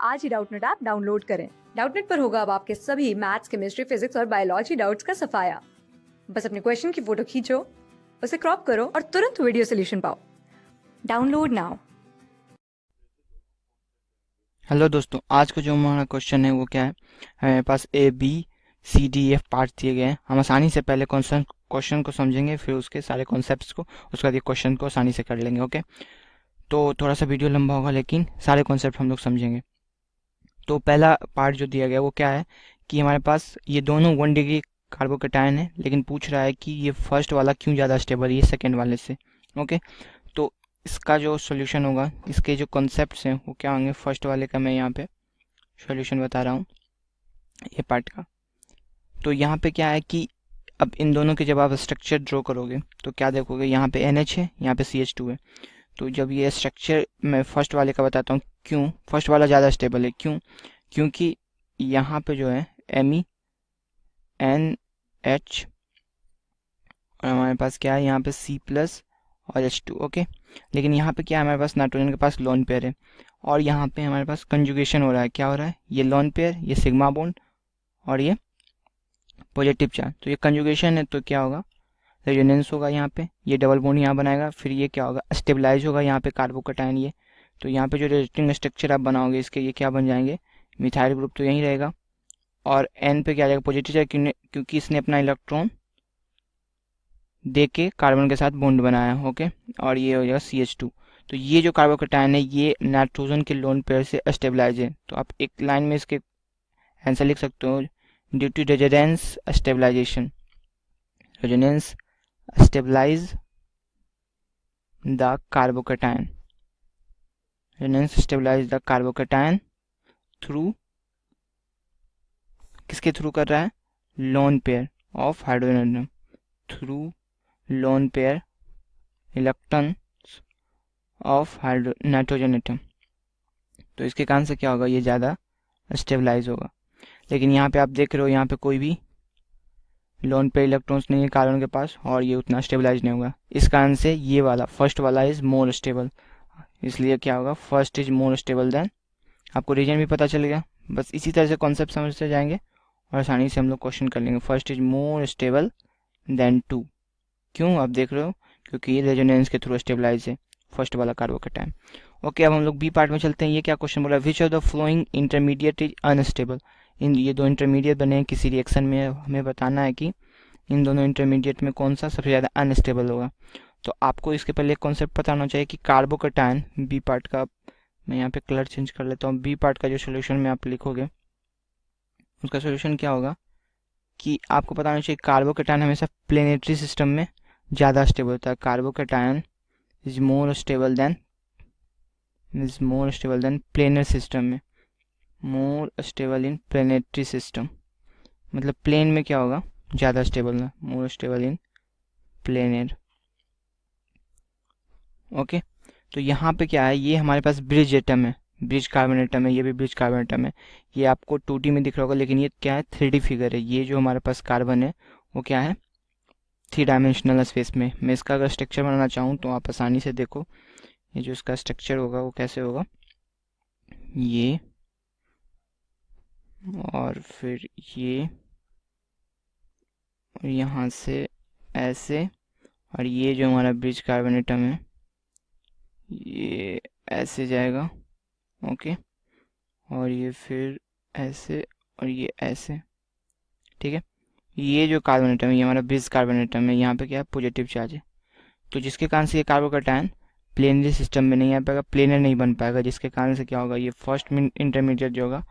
आज ही Doubtnut app download करें। Doubtnut पर होगा अब आपके सभी मैथ्स, केमिस्ट्री, फिजिक्स और बायोलॉजी डाउट्स का सफाया। बस अपने क्वेश्चन की फोटो खींचो, उसे क्रॉप करो और तुरंत वीडियो सोल्यूशन पाओ। Download now. हेलो दोस्तों, आज का जो हमारा क्वेश्चन है वो क्या है। हमारे पास ABCDF पार्ट दिए गए हैं। हम आसानी से पहले क्वेश्चन को समझेंगे, फिर उसके सारे कॉन्सेप्ट्स को, उसके बाद ये क्वेश्चन को आसानी से कर लेंगे। ओके, तो थोड़ा सा वीडियो लंबा होगा लेकिन सारे कॉन्सेप्ट हम लोग समझेंगे। तो पहला पार्ट जो दिया गया वो क्या है कि हमारे पास ये दोनों 1 डिग्री कार्बोकेटायन है, लेकिन पूछ रहा है कि ये फर्स्ट वाला क्यों ज़्यादा स्टेबल है ये सेकेंड वाले से। ओके, तो इसका जो सोल्यूशन होगा, इसके जो कॉन्सेप्ट्स हैं वो क्या होंगे। फर्स्ट वाले का मैं यहाँ पे सॉल्यूशन बता रहा हूँ, ये पार्ट का। तो यहाँ पे क्या है कि अब इन दोनों के जब आप स्ट्रक्चर ड्रॉ करोगे तो क्या देखोगे, यहाँ पे NH है, यहाँ पे CH2 है। तो जब ये स्ट्रक्चर मैं फर्स्ट वाले का बताता हूँ क्यों फर्स्ट वाला ज़्यादा स्टेबल है, क्योंकि यहाँ पे जो है MENH और हमारे पास क्या है यहाँ पे C+ और H2। ओके, लेकिन यहाँ पे क्या है, हमारे पास नाइट्रोजन के पास लोन पेयर है और यहाँ पे हमारे पास कंजुगेशन हो रहा है। क्या हो रहा है, ये लोन पेयर, ये सिग्मा बॉन्ड और ये पॉजिटिव चार्ज। तो ये कंजुगेशन है, तो क्या होगा, रेजोनेंस होगा यहाँ पे, ये डबल बॉन्ड यहाँ बनाएगा, फिर ये क्या होगा, स्टेबलाइज होगा यहाँ पे कार्बोकेटायन ये। तो यहाँ पे जो रेजिस्टिंग स्ट्रक्चर आप बनाओगे इसके, ये क्या बन जाएंगे, मिथाइल ग्रुप तो यहीं रहेगा। और N पे क्या आ जाएगा, पॉजिटिव चार्ज, क्योंकि इसने अपना इलेक्ट्रॉन दे के कार्बन के साथ बॉन्ड बनाया। ओके, और ये हो जाएगा CH2। तो ये जो कार्बोकेटायन है ये नाइट्रोजन के लोन पेयर से स्टेबलाइज है। तो आप एक लाइन में इसके आंसर लिख सकते हो, due to resonance stabilization, resonance stabilize the carbocation, resonance stabilize the carbocation through, किसके थ्रू कर रहा है, lone pair of hydrogen atom, through lone pair electrons of nitrogen atom. तो इसके कारण से क्या होगा, ये ज़्यादा स्टेबलाइज होगा। लेकिन यहाँ पे आप देख रहे हो, यहाँ पे कोई भी लोन पेयर इलेक्ट्रॉन्स नहीं है कार्बन के पास और ये उतना स्टेबलाइज नहीं होगा। इस कारण से ये वाला फर्स्ट वाला इज मोर स्टेबल, इसलिए क्या होगा, first is more stable then. आपको रीजन भी पता चल गया। बस इसी तरह से कॉन्सेप्ट समझते जाएंगे और आसानी से हम लोग क्वेश्चन कर लेंगे। First is more stable then 2, क्यों आप देख रहे हो, क्योंकि ये रेजोनेंस के थ्रू स्टेबलाइज है फर्स्ट वाला कार्बोकेटायन। ओके, अब हम लोग बी पार्ट में चलते हैं। ये क्या क्वेश्चन बोला, which of the following intermediate is unstable. इन ये दो इंटरमीडिएट बने हैं किसी रिएक्शन में, हमें बताना है कि इन दोनों इंटरमीडिएट में कौन सा सबसे ज़्यादा अनस्टेबल होगा। तो आपको इसके पहले एक कॉन्सेप्ट पता होना चाहिए कि कार्बोकेटायन, बी पार्ट का मैं यहाँ पे कलर चेंज कर लेता हूँ। बी पार्ट का जो सोल्यूशन में आप लिखोगे उसका सोल्यूशन क्या होगा कि आपको पता होना चाहिए कार्बोकेटायन हमेशा प्लेनेटरी सिस्टम में ज़्यादा स्टेबल होता है। Carbocation is more stable than planar system में, more stable in planetary system, मतलब प्लेन में क्या होगा, ज़्यादा स्टेबल है, more stable in planar. Okay, तो यहाँ पे क्या है, ये हमारे पास ब्रिज एटम है, ब्रिज कार्बन एटम है, ये भी ब्रिज कार्बन एटम है। ये आपको 2D में दिख रहा होगा, लेकिन ये क्या है, 3D फिगर है। ये जो हमारे पास कार्बन है वो क्या है, 3 डायमेंशनल स्पेस में। मैं इसका अगर स्ट्रक्चर बनाना चाहूँ तो आप आसानी से देखो, ये जो इसका स्ट्रक्चर होगा वो कैसे होगा, ये और फिर ये और यहाँ से ऐसे, और ये जो हमारा ब्रिज कार्बन एटम है ये ऐसे जाएगा। ओके, और ये फिर ऐसे और ये ऐसे, ठीक है। ये जो कार्बन एटम है ये हमारा ब्रिज कार्बन एटम है, यहाँ पे क्या है, पॉजिटिव चार्ज है। तो जिसके कारण से ये कार्बोकेटायन प्लेनरी सिस्टम में नहीं आ पाएगा, प्लेनर नहीं बन पाएगा, जिसके कारण से क्या होगा, ये फर्स्ट इंटरमीडिएट जो होगा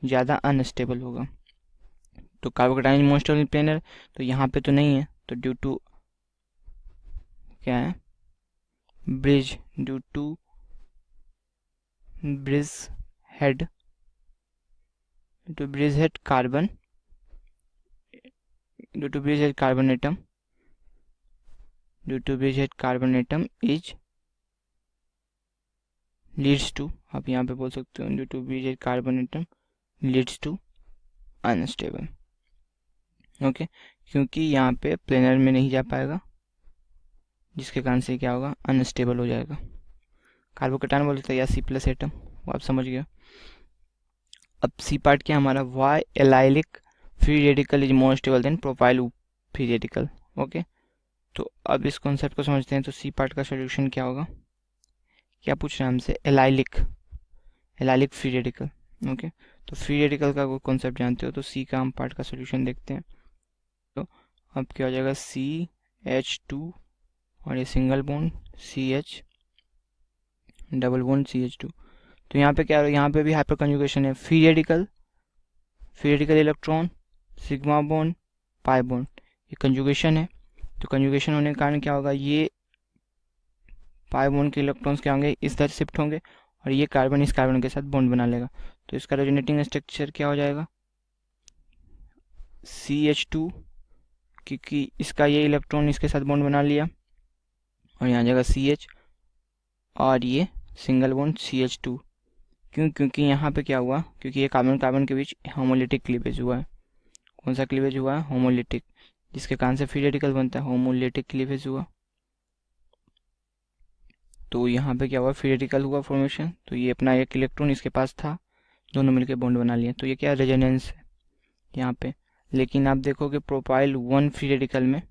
ज़्यादा अनस्टेबल होगा। तो कार्बोकेटायन मोस्ट ऑफ प्लेनर, तो यहाँ पे तो नहीं है, तो ड्यू टू क्या है, bridge, due to bridge head, carbon, due to bridge head carbon atom, due to bridge head carbon atom is leads to, आप यहाँ पे बोल सकते हो, due to bridge head carbon atom leads to unstable. Okay, क्योंकि यहाँ पे planar में नहीं जा पाएगा, जिसके कारण से क्या होगा, अनस्टेबल हो जाएगा। कार्बोकेटायन बोलते हैं या C+ एटम, वो आप समझ गए। अब सी पार्ट क्या है हमारा, why allylic free radical is more stable than propyl free radical. Okay, तो अब इस कॉन्सेप्ट को समझते हैं। तो सी पार्ट का सोल्यूशन क्या होगा, क्या पूछ रहे हैं हमसे, allylic, allylic free radical. Okay, तो फ्री रेडिकल का कोई कॉन्सेप्ट जानते हो तो सी का हम पार्ट का सोल्यूशन देखते हैं। तो अब क्या हो जाएगा, CH2 और ये single bond CH, double bond CH2। तो यहाँ पे क्या है, यहाँ पे भी हाइपर कंजुगेशन है, free radical, free radical electron, sigma bond, pi bond, ये कंजुगेशन है। तो कंजुगेशन होने के कारण क्या होगा, ये पाई बॉन्ड के इलेक्ट्रॉन्स क्या होंगे, इस तरह शिफ्ट होंगे और ये कार्बन इस कार्बन के साथ बॉन्ड बना लेगा। तो इसका रेजोनेटिंग स्ट्रक्चर क्या हो जाएगा, CH2, क्योंकि इसका ये इलेक्ट्रॉन इसके साथ बॉन्ड बना लिया, और यहाँ जाएगा CH, और ये सिंगल बॉन्ड CH2। क्यों, क्योंकि यहाँ पे क्या हुआ, क्योंकि ये कार्बन कार्बन के बीच होमोलिटिक क्लीवेज हुआ है। कौन सा क्लीवेज हुआ है, होमोलिटिक, जिसके कारण से फ्री रेडिकल बनता है, होमोलिटिक क्लीवेज हुआ। तो यहाँ पे क्या हुआ, फ्री रेडिकल हुआ फॉर्मेशन। तो ये अपना एक इलेक्ट्रॉन इसके पास था, दोनों मिलकर बॉन्ड बना लिया। तो ये क्या रेजोनेंस है यहाँ पे। लेकिन आप देखोगे प्रोपाइल 1 फ्री रेडिकल में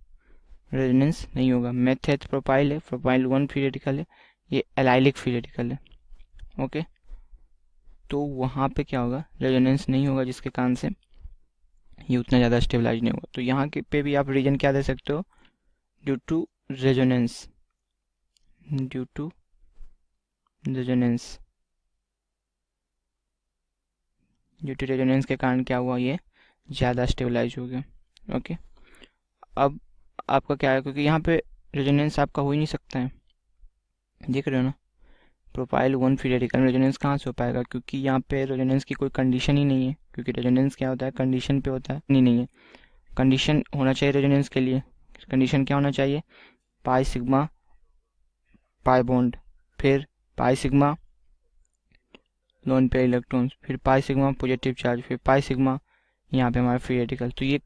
रेजोनेंस नहीं होगा। मेथड प्रोपाइल है, प्रोपाइल 1 फ्री रेडिकल है, ये एलाइलिक फ्री रेडिकल है। ओके, तो वहाँ पे क्या होगा, रेजोनेंस नहीं होगा, जिसके कारण से ये उतना ज़्यादा स्टेबलाइज नहीं होगा। तो यहाँ के पे भी आप रीजन क्या दे सकते हो, due to resonance, due to resonance, due to resonance के कारण क्या हुआ, ये ज़्यादा स्टेबलाइज हो गया। ओके, अब आपका क्या है, क्योंकि यहाँ पे रेजोनेंस आपका हो ही नहीं सकता है, देख रहे हो ना, प्रोपाइल 1 फ्री रेडिकल रेजोनेंस कहाँ से हो पाएगा, क्योंकि यहाँ पे रेजोनेंस की कोई कंडीशन ही नहीं है। क्योंकि रेजोनेंस क्या होता है, कंडीशन पे होता है, नहीं है, कंडीशन होना चाहिए रेजोनेंस के लिए। कंडीशन क्या होना चाहिए, पाई सिग्मा पाई बॉन्ड, फिर pi sigma loan pair electrons, फिर पाई सिग्मा पॉजिटिव चार्ज, फिर पाई सिग्मा यहाँ पे हमारा फ्री रेडिकल। तो ये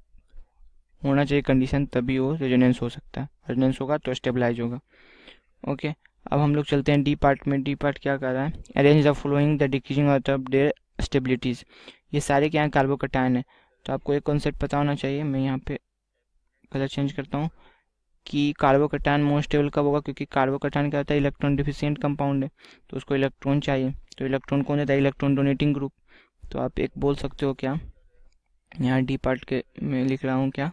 होना चाहिए कंडीशन, तभी वो रेजोनेंस हो सकता है। रेजोनेंस होगा तो स्टेबलाइज होगा। ओके, अब हम लोग चलते हैं डी पार्ट में। डी पार्ट क्या कर रहा है, arrange the following the decreasing of their stabilities. ये सारे क्या है, कार्बोकैटायन है। तो आपको एक कॉन्सेप्ट पता होना चाहिए, मैं यहाँ पे कलर चेंज करता हूँ, कि कार्बोकैटायन मोस्ट स्टेबल कब होगा, क्योंकि कार्बोकैटायन क्या होता है, इलेक्ट्रॉन डिफिशिएंट कंपाउंड है, तो उसको इलेक्ट्रॉन चाहिए। तो इलेक्ट्रॉन कौन देता है, इलेक्ट्रॉन डोनेटिंग ग्रुप। तो आप एक बोल सकते हो क्या, यहाँ डी पार्ट के में लिख रहा हूँ क्या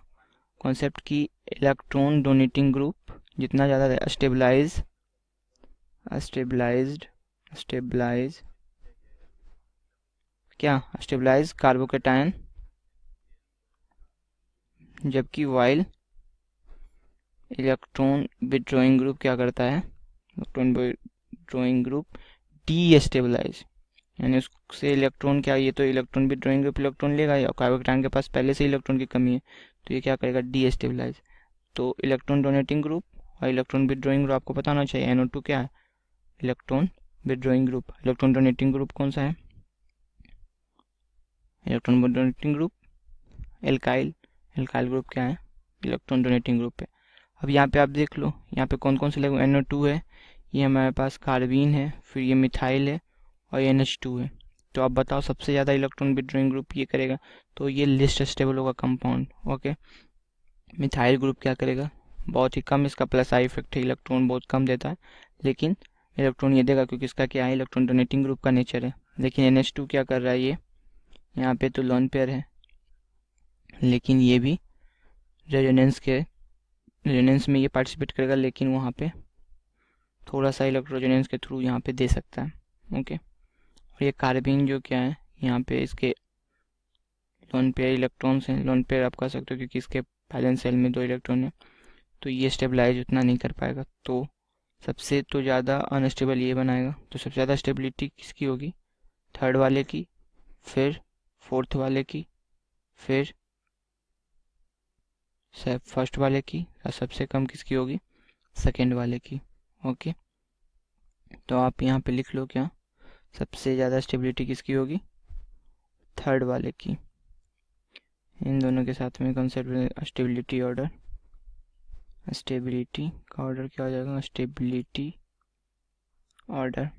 कॉन्सेप्ट, की इलेक्ट्रॉन डोनेटिंग ग्रुप जितना ज़्यादा स्टेबलाइज स्टेबलाइज्ड स्टेबलाइज क्या स्टेबलाइज कार्बोकैटायन, जबकि वाइल इलेक्ट्रॉन विथड्रॉइंग ग्रुप क्या करता है, electron withdrawing group destabilize, यानी उससे इलेक्ट्रॉन क्या, ये तो इलेक्ट्रॉन विथड्रॉइंग ग्रुप इलेक्ट्रॉन लेगा, या कार्बोकैटायन के पास पहले से इलेक्ट्रॉन की कमी है, तो ये क्या करेगा, डी स्टेबलाइज। तो इलेक्ट्रॉन डोनेटिंग ग्रुप और इलेक्ट्रॉन विथड्रॉइंग ग्रुप आपको पता होना चाहिए। NO2 क्या है, electron withdrawing group. Electron donating group कौन सा है, electron donating group alkyl, alkyl group क्या है, इलेक्ट्रॉन डोनेटिंग ग्रुप है। अब यहाँ पे आप देख लो, यहाँ पे कौन कौन से लगे, NO2 है, ये हमारे पास कार्बीन है, फिर ये मिथाइल है और NH2 है। तो आप बताओ सबसे ज़्यादा इलेक्ट्रॉन विथड्रॉइंग ग्रुप ये करेगा, तो ये लिस्ट स्टेबल होगा कंपाउंड। ओके, मिथाइल ग्रुप क्या करेगा, बहुत ही कम इसका प्लस आई इफेक्ट है, इलेक्ट्रॉन बहुत कम देता है, लेकिन इलेक्ट्रॉन ये देगा क्योंकि इसका क्या है, इलेक्ट्रॉन डोनेटिंग ग्रुप का नेचर है। लेकिन NH2 क्या कर रहा है, ये यहाँ पे तो लोन पेयर है, लेकिन ये भी रेजोनेंस में ये पार्टिसिपेट करेगा, लेकिन वहाँ पे थोड़ा सा इलेक्ट्रोजेनेंस के थ्रू यहाँ पे दे सकता है। ओके, और ये कार्बीन जो क्या है, यहाँ पे इसके लोन पेयर इलेक्ट्रॉन्स हैं, लोन पेयर आप कह सकते हो क्योंकि इसके वैलेंस शेल में 2 इलेक्ट्रॉन है, तो ये स्टेबलाइज उतना नहीं कर पाएगा। तो सबसे तो ज़्यादा अनस्टेबल ये बनाएगा। तो सबसे ज़्यादा स्टेबिलिटी किसकी होगी, थर्ड वाले की, फिर फोर्थ वाले की, फिर फर्स्ट वाले की, और सबसे कम किसकी होगी, सेकेंड वाले की। ओके, तो आप यहाँ पे लिख लो क्या, सबसे ज़्यादा स्टेबिलिटी किसकी होगी, थर्ड वाले की। इन दोनों के साथ में कंसेप्ट स्टेबिलिटी ऑर्डर, स्टेबिलिटी का ऑर्डर क्या हो जाएगा, स्टेबिलिटी ऑर्डर।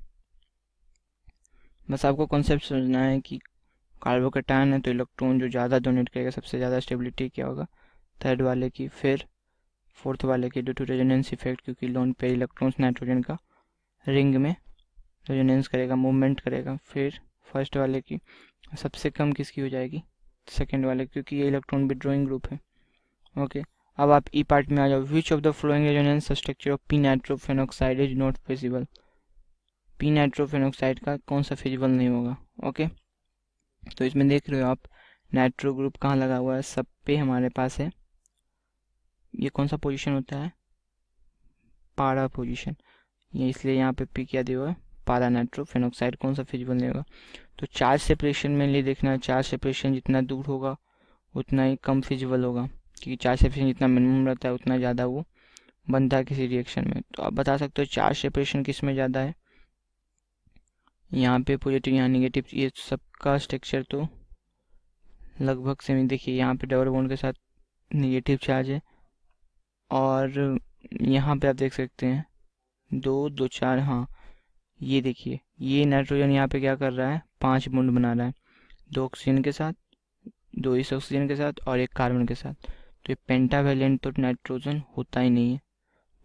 बस आपको कॉन्सेप्ट समझना है कि कार्बोकैटायन है तो इलेक्ट्रॉन जो ज़्यादा डोनेट करेगा, सबसे ज़्यादा स्टेबिलिटी क्या होगा, थर्ड वाले की, फिर फोर्थ वाले की ड्यू टू रेजोनेंस इफेक्ट, क्योंकि लोन पेयर इलेक्ट्रॉन्स नाइट्रोजन का रिंग में रेजोनेंस करेगा, मूवमेंट करेगा। फिर फर्स्ट वाले की सबसे कम किसकी हो जाएगी, सेकेंड वाले, क्योंकि ये इलेक्ट्रॉन विड्रॉइंग ग्रुप है। ओके, अब आप ई पार्ट में आ जाओ। Which of the following resonance structure of p nitrophenoxide is not feasible. P nitrophenoxide का कौन सा फिजिबल नहीं होगा। ओके, तो इसमें देख रहे हो आप नाइट्रो ग्रुप कहाँ लगा हुआ है, सब पे हमारे पास है। ये कौन सा पोजीशन होता है, पारा पोजीशन, ये इसलिए यहाँ पे पी क्या दिया हुआ है, पारा नाइट्रोफेनॉक्साइड, कौन सा फिजिबल नहीं होगा। तो चार्ज सेपरेशन मेनली देखना है, चार्ज सेपरेशन जितना दूर होगा उतना ही कम फिजिबल होगा, क्योंकि चार्ज सेपरेशन जितना मिनिमम रहता है उतना ज़्यादा वो बनता है किसी रिएक्शन में। तो आप बता सकते हो चार्ज सेपरेशन किस में ज़्यादा है, यहाँ पे पॉजिटिव यहाँ निगेटिव, ये सबका स्ट्रक्चर तो लगभग सेम। देखिए यहाँ पे डबल बॉन्ड के साथ निगेटिव चार्ज है, और यहाँ पे आप देख सकते हैं 2 2 4, हाँ ये देखिए ये नाइट्रोजन यहाँ पे क्या कर रहा है, 5 बॉन्ड बना रहा है, 2 ऑक्सीजन के साथ, 2 इस ऑक्सीजन के साथ और 1 कार्बन के साथ। तो ये पेंटावेलेंट तो नाइट्रोजन होता ही नहीं है,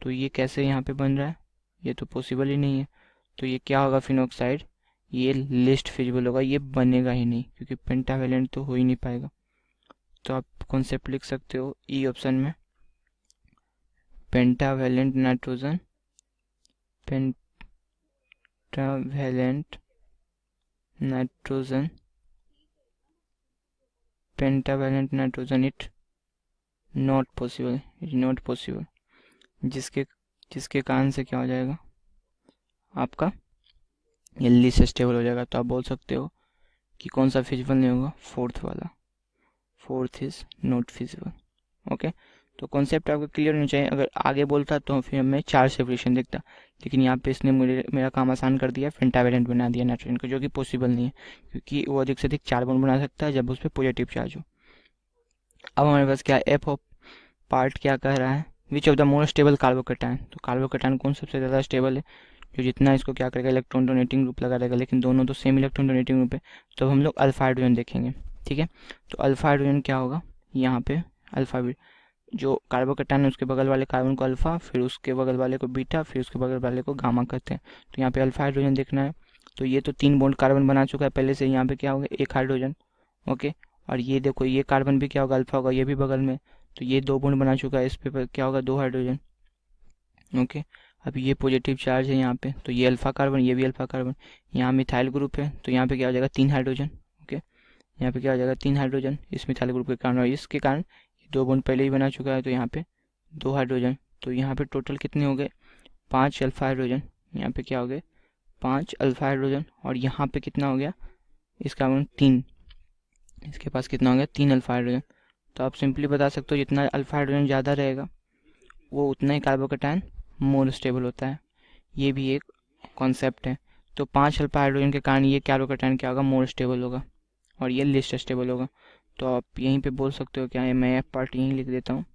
तो ये कैसे यहाँ पे बन रहा है, ये तो पॉसिबल ही नहीं है। तो ये क्या होगा, फिनॉक्साइड, ये लिस्ट फिजिबल होगा, ये बनेगा ही नहीं, क्योंकि पेंटावेलेंट तो हो ही नहीं पाएगा। तो आप कॉन्सेप्ट लिख सकते हो ई ऑप्शन में, pentavalent nitrogen, pentavalent nitrogen, pentavalent nitrogen it not possible, it not possible, जिसके जिसके कारण से क्या हो जाएगा आपका, ये लीस्ट स्टेबल हो जाएगा। तो आप बोल सकते हो कि कौन सा फिजिबल नहीं होगा, फोर्थ वाला, fourth is not feasible. Okay, तो कॉन्सेप्ट आपको क्लियर होना चाहिए। अगर आगे बोलता तो फिर मैं चार्ज सेपरेशन देखता, लेकिन यहाँ पे इसने मेरा काम आसान कर दिया, पेंटावेलेंट बना दिया नाइट्रोजन को, जो कि पॉसिबल नहीं है, क्योंकि वो अधिक से अधिक 4 बॉन्ड बना सकता है जब उस पर पॉजिटिव चार्ज हो। अब हमारे पास क्या, एफ ऑफ पार्ट क्या कह रहा है, विच of the more stable carbocation. तो कार्बोकैटायन कौन सबसे ज़्यादा स्टेबल है, जो जितना इसको क्या करेगा, इलेक्ट्रॉन डोनेटिंग ग्रुप लगा रहेगा, लेकिन दोनों तो सेम इलेक्ट्रॉन डोनेटिंग ग्रुप है। तो हम लोग अल्फा हाइड्रोजन देखेंगे, ठीक है। तो अल्फा हाइड्रोजन क्या होगा, यहाँ पे अल्फा जो कार्बोकैटायन है उसके बगल वाले कार्बन को अल्फा, फिर उसके बगल वाले को बीटा, फिर उसके बगल वाले को गामा कहते हैं। तो यहाँ पे अल्फा हाइड्रोजन देखना है। तो ये तो 3 बॉन्ड कार्बन बना चुका है पहले से, यहाँ पे क्या होगा, 1 हाइड्रोजन। ओके, और ये देखो ये कार्बन भी क्या होगा, अल्फा होगा, ये भी बगल में, तो ये 2 बॉन्ड बना चुका है, इस पे क्या होगा, 2 हाइड्रोजन। ओके, अब ये पॉजिटिव चार्ज है यहाँ पे, तो ये अल्फा कार्बन, ये भी अल्फा कार्बन, यहाँ मिथाइल ग्रुप है, तो यहाँ पे क्या हो जाएगा, 3 हाइड्रोजन। ओके, यहाँ पे क्या हो जाएगा, 3 हाइड्रोजन इस मिथाइल ग्रुप के कारण, और इसके कारण 2 बॉन्ड पहले ही बना चुका है, तो यहाँ पे 2 हाइड्रोजन। तो यहाँ पे टोटल कितने हो गए, 5 अल्फा हाइड्रोजन। यहाँ पे क्या हो गए, 5 अल्फा हाइड्रोजन, और यहाँ पे कितना हो गया, इस कार्बन 3, इसके पास कितना हो गया, 3 अल्फा हाइड्रोजन। तो आप सिंपली बता सकते हो जितना अल्फा हाइड्रोजन ज़्यादा रहेगा वो उतना ही कार्बोकैटायन मोर स्टेबल होता है। ये भी एक कॉन्सेप्ट है। तो 5 अल्फा हाइड्रोजन के कारण ये कार्बोकैटायन क्या होगा, मोर स्टेबल होगा, और ये लिस्ट स्टेबल होगा। तो आप यहीं पे बोल सकते हो क्या है, मैं एफ पार्ट यहीं लिख देता हूँ।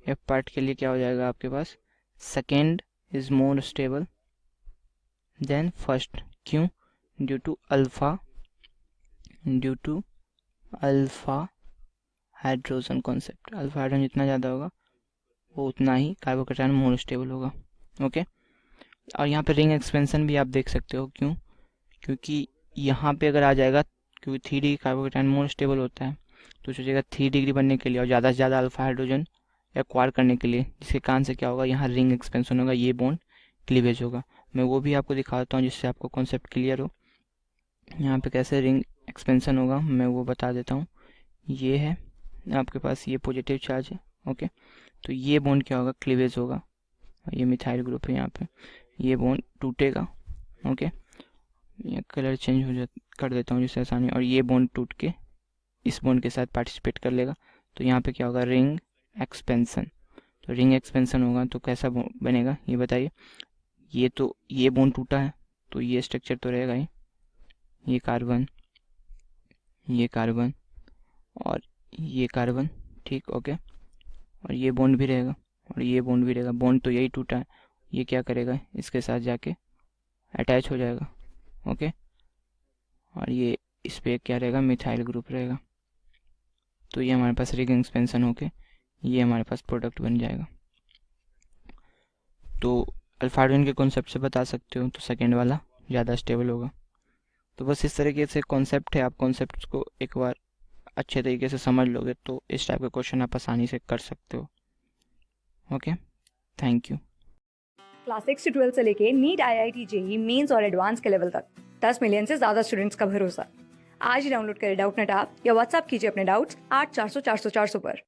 एफ पार्ट के लिए क्या हो जाएगा आपके पास, second is more stable than first. क्यों, due to alpha hydrogen concept. Alpha hydrogen जितना ज़्यादा होगा वो उतना ही कार्बोकैटायन मोर स्टेबल होगा। ओके, और यहाँ पे रिंग एक्सपेंशन भी आप देख सकते हो, क्यों, क्योंकि यहाँ पे अगर आ जाएगा, क्योंकि 3 डिग्री कार्बोकैटायन मोर स्टेबल होता है, तो सोचेगा 3 डिग्री बनने के लिए और ज़्यादा से ज़्यादा अल्फा हाइड्रोजन एक्वायर करने के लिए, जिसके कारण से क्या होगा, यहाँ रिंग एक्सपेंशन होगा, ये बॉन्ड क्लीवेज होगा। मैं वो भी आपको दिखाता हूँ जिससे आपको कॉन्सेप्ट क्लियर हो। यहाँ पे कैसे रिंग एक्सपेंशन होगा मैं वो बता देता हूँ। ये है आपके पास, ये पॉजिटिव चार्ज है। ओके, तो ये बॉन्ड क्या होगा, क्लीवेज होगा, ये मिथाइल ग्रुप है, यहाँ पे ये बॉन्ड टूटेगा। ओके, ये कलर चेंज हो जा कर देता हूँ जिससे आसानी, और ये बॉन्ड टूट के इस बॉन्ड के साथ पार्टिसिपेट कर लेगा। तो यहाँ पे क्या होगा, रिंग एक्सपेंशन। तो रिंग एक्सपेंशन होगा तो कैसा बनेगा ये बताइए। ये तो ये बॉन्ड टूटा है तो ये स्ट्रक्चर तो रहेगा ही, ये कार्बन, ये कार्बन और ये कार्बन, ठीक। ओके, और ये बॉन्ड भी रहेगा और ये बॉन्ड भी रहेगा, बॉन्ड तो यही टूटा है, ये क्या करेगा, इसके साथ जाके अटैच हो जाएगा। ओके, और ये इस पे क्या रहेगा, मिथाइल ग्रुप रहेगा। तो ये हमारे पास रिंग एक्सपेंशन होके ये हमारे पास प्रोडक्ट बन जाएगा। तो अल्फा हाइड्रोजन के कॉन्सेप्ट से बता सकते हो, तो सेकेंड वाला ज़्यादा स्टेबल होगा। तो बस इस तरीके से कॉन्सेप्ट है, आप कॉन्सेप्ट को एक बार अच्छे तरीके से समझ लोगे तो इस टाइप के क्वेश्चन आप आसानी से कर सकते हो। Okay, thank you. क्लास 6 से 12 से लेके नीट, IIT, JEE मेंस और एडवांस के लेवल तक 10 मिलियन से ज्यादा स्टूडेंट्स का भरोसा। आज ही डाउनलोड करें डाउटनेट ऐप या व्हाट्सएप कीजिए अपने डाउट्स 8400 400 400 पर।